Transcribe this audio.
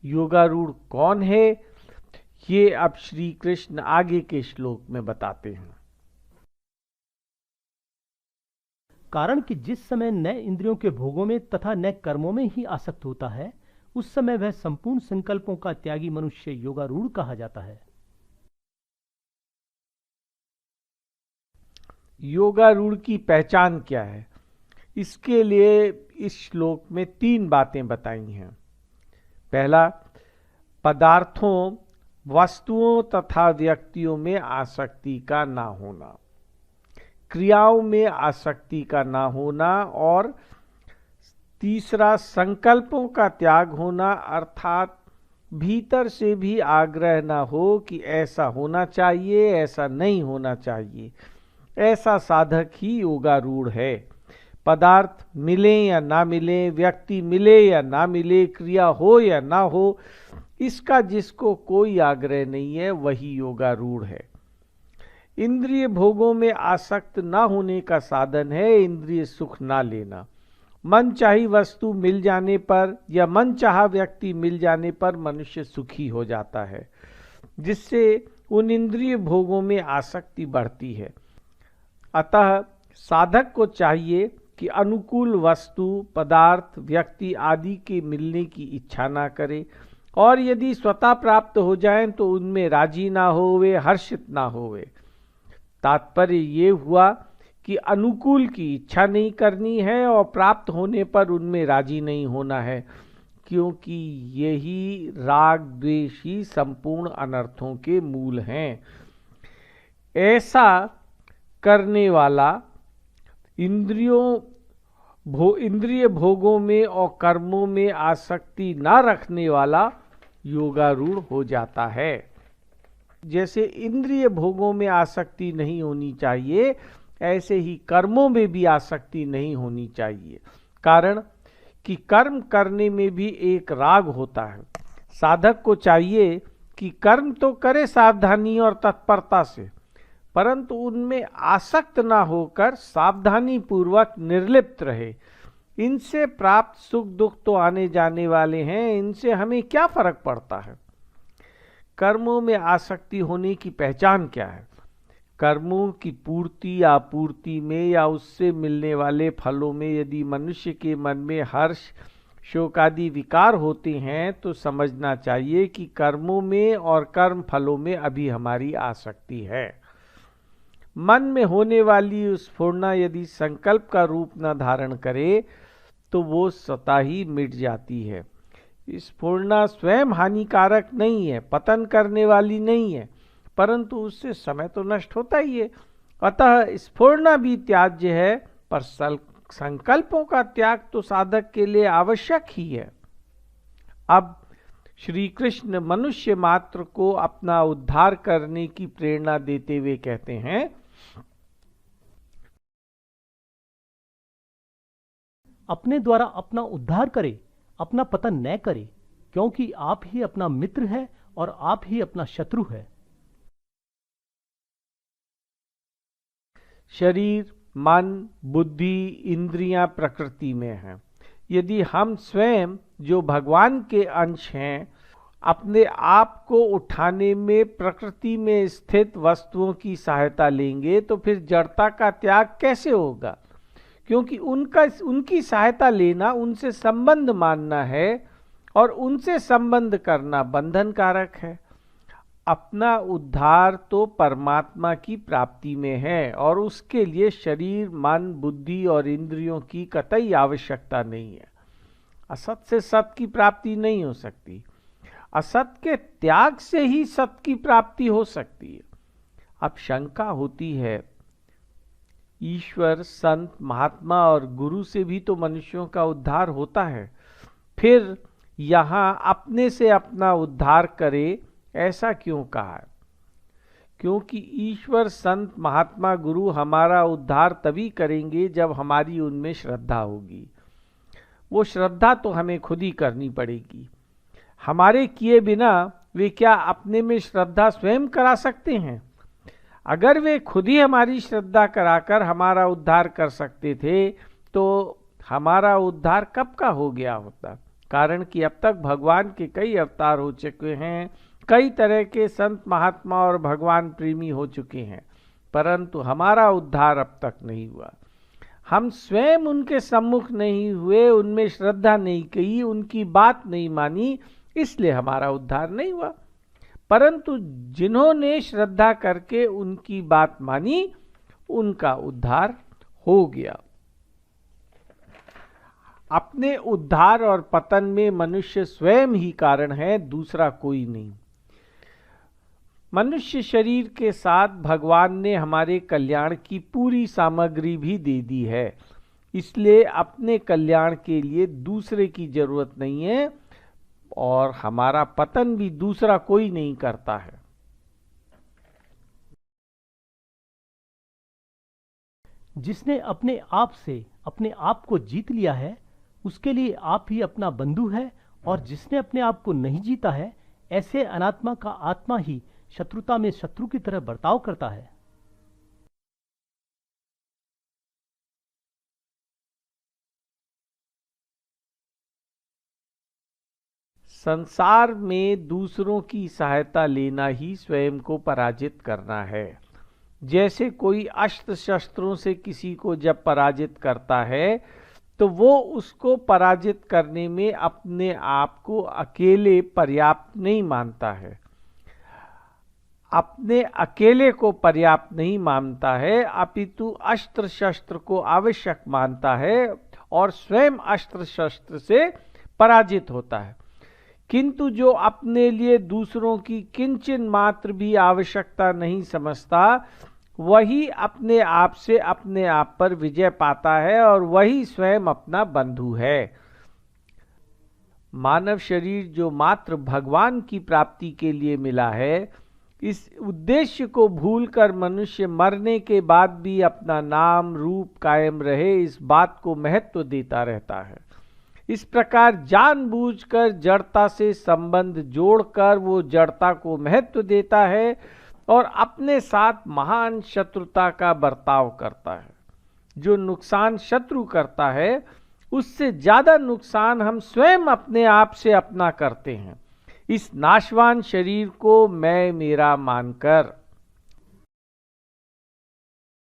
योगारूढ़ कौन है, ये अब श्री कृष्ण आगे के श्लोक में बताते हैं। कारण कि जिस समय न इंद्रियों के भोगों में तथा न कर्मों में ही आसक्त होता है, उस समय वह संपूर्ण संकल्पों का त्यागी मनुष्य योगारूढ़ कहा जाता है। योगारूढ़ की पहचान क्या है, इसके लिए इस श्लोक में 3 बातें बताई हैं। पहला, पदार्थों, वस्तुओं तथा व्यक्तियों में आसक्ति का ना होना, क्रियाओं में आसक्ति का ना होना, और तीसरा, संकल्पों का त्याग होना, अर्थात भीतर से भी आग्रह ना हो कि ऐसा होना चाहिए, ऐसा नहीं होना चाहिए। ऐसा साधक ही योगारूढ़ है। पदार्थ मिले या ना मिले, व्यक्ति मिले या ना मिले, क्रिया हो या ना हो, इसका जिसको कोई आग्रह नहीं है वही योगारूढ़ है। इंद्रिय भोगों में आसक्त ना होने का साधन है इंद्रिय सुख ना लेना। मन चाही वस्तु मिल जाने पर या मन चाहा व्यक्ति मिल जाने पर मनुष्य सुखी हो जाता है, जिससे उन इंद्रिय भोगों में आसक्ति बढ़ती है। अतः साधक को चाहिए कि अनुकूल वस्तु, पदार्थ, व्यक्ति आदि के मिलने की इच्छा ना करे, और यदि स्वतः प्राप्त हो जाएं तो उनमें राजी ना होवे, हर्षित ना होवे। तात्पर्य ये हुआ कि अनुकूल की इच्छा नहीं करनी है और प्राप्त होने पर उनमें राजी नहीं होना है, क्योंकि यही राग द्वेष ही संपूर्ण अनर्थों के मूल हैं। ऐसा करने वाला इंद्रिय भोगों में और कर्मों में आसक्ति ना रखने वाला योगारूढ़ हो जाता है। जैसे इंद्रिय भोगों में आसक्ति नहीं होनी चाहिए, ऐसे ही कर्मों में भी आसक्ति नहीं होनी चाहिए। कारण कि कर्म करने में भी एक राग होता है। साधक को चाहिए कि कर्म तो करे सावधानी और तत्परता से, परंतु उनमें आसक्त ना होकर सावधानी पूर्वक निर्लिप्त रहे। इनसे प्राप्त सुख दुख तो आने जाने वाले हैं, इनसे हमें क्या फर्क पड़ता है। कर्मों में आसक्ति होने की पहचान क्या है? कर्मों की पूर्ति या आपूर्ति में या उससे मिलने वाले फलों में यदि मनुष्य के मन में हर्ष, शोक आदि विकार होते हैं तो समझना चाहिए कि कर्मों में और कर्म फलों में अभी हमारी आसक्ति है। मन में होने वाली उस स्फुरना यदि संकल्प का रूप न धारण करे तो वो स्वतः ही मिट जाती है। स्फुरना स्वयं हानिकारक नहीं है, पतन करने वाली नहीं है, परंतु उससे समय तो नष्ट होता ही है। अतः स्फुरना भी त्याज्य है, पर संकल्पों का त्याग तो साधक के लिए आवश्यक ही है। अब श्री कृष्ण मनुष्य मात्र को अपना उद्धार करने की प्रेरणा देते हुए कहते हैं, अपने द्वारा अपना उद्धार करे, अपना पतन न करे, क्योंकि आप ही अपना मित्र है और आप ही अपना शत्रु है। शरीर, मन, बुद्धि, इंद्रियां प्रकृति में हैं। यदि हम स्वयं जो भगवान के अंश हैं अपने आप को उठाने में प्रकृति में स्थित वस्तुओं की सहायता लेंगे तो फिर जड़ता का त्याग कैसे होगा? क्योंकि उनकी सहायता लेना उनसे संबंध मानना है और उनसे संबंध करना बंधन कारक है। अपना उद्धार तो परमात्मा की प्राप्ति में है और उसके लिए शरीर, मन, बुद्धि और इंद्रियों की कतई आवश्यकता नहीं है। असत से सत की प्राप्ति नहीं हो सकती, असत के त्याग से ही सत की प्राप्ति हो सकती है। अब शंका होती है, ईश्वर, संत, महात्मा और गुरु से भी तो मनुष्यों का उद्धार होता है, फिर यहाँ अपने से अपना उद्धार करे ऐसा क्यों कहा है? क्योंकि ईश्वर, संत, महात्मा, गुरु हमारा उद्धार तभी करेंगे जब हमारी उनमें श्रद्धा होगी। वो श्रद्धा तो हमें खुद ही करनी पड़ेगी। हमारे किए बिना वे क्या अपने में श्रद्धा स्वयं करा सकते हैं? अगर वे खुद ही हमारी श्रद्धा कराकर हमारा उद्धार कर सकते थे तो हमारा उद्धार कब का हो गया होता। कारण कि अब तक भगवान के कई अवतार हो चुके हैं, कई तरह के संत महात्मा और भगवान प्रेमी हो चुके हैं, परंतु हमारा उद्धार अब तक नहीं हुआ। हम स्वयं उनके सम्मुख नहीं हुए, उनमें श्रद्धा नहीं की, उनकी बात नहीं मानी, इसलिए हमारा उद्धार नहीं हुआ। परंतु जिन्होंने श्रद्धा करके उनकी बात मानी, उनका उद्धार हो गया। अपने उद्धार और पतन में मनुष्य स्वयं ही कारण है, दूसरा कोई नहीं। मनुष्य शरीर के साथ भगवान ने हमारे कल्याण की पूरी सामग्री भी दे दी है, इसलिए अपने कल्याण के लिए दूसरे की जरूरत नहीं है, और हमारा पतन भी दूसरा कोई नहीं करता है। जिसने अपने आप से अपने आप को जीत लिया है, उसके लिए आप ही अपना बंधु है, और जिसने अपने आप को नहीं जीता है, ऐसे अनात्मा का आत्मा ही शत्रुता में शत्रु की तरह बर्ताव करता है। संसार में दूसरों की सहायता लेना ही स्वयं को पराजित करना है। जैसे कोई अस्त्र शस्त्रों से किसी को जब पराजित करता है, तो वो उसको पराजित करने में अपने आप को अकेले पर्याप्त नहीं मानता है, अपने अकेले को पर्याप्त नहीं मानता है, अपितु अस्त्र शस्त्र को आवश्यक मानता है और स्वयं अस्त्र शस्त्र से पराजित होता है। किंतु जो अपने लिए दूसरों की किंचन मात्र भी आवश्यकता नहीं समझता, वही अपने आप से अपने आप पर विजय पाता है, और वही स्वयं अपना बंधु है। मानव शरीर जो मात्र भगवान की प्राप्ति के लिए मिला है, इस उद्देश्य को भूलकर मनुष्य मरने के बाद भी अपना नाम रूप कायम रहे, इस बात को महत्व देता रहता है। इस प्रकार जानबूझकर जड़ता से संबंध जोड़कर वो जड़ता को महत्व देता है और अपने साथ महान शत्रुता का बर्ताव करता है। जो नुकसान शत्रु करता है, उससे ज्यादा नुकसान हम स्वयं अपने आप से अपना करते हैं। इस नाशवान शरीर को मैं मेरा मानकर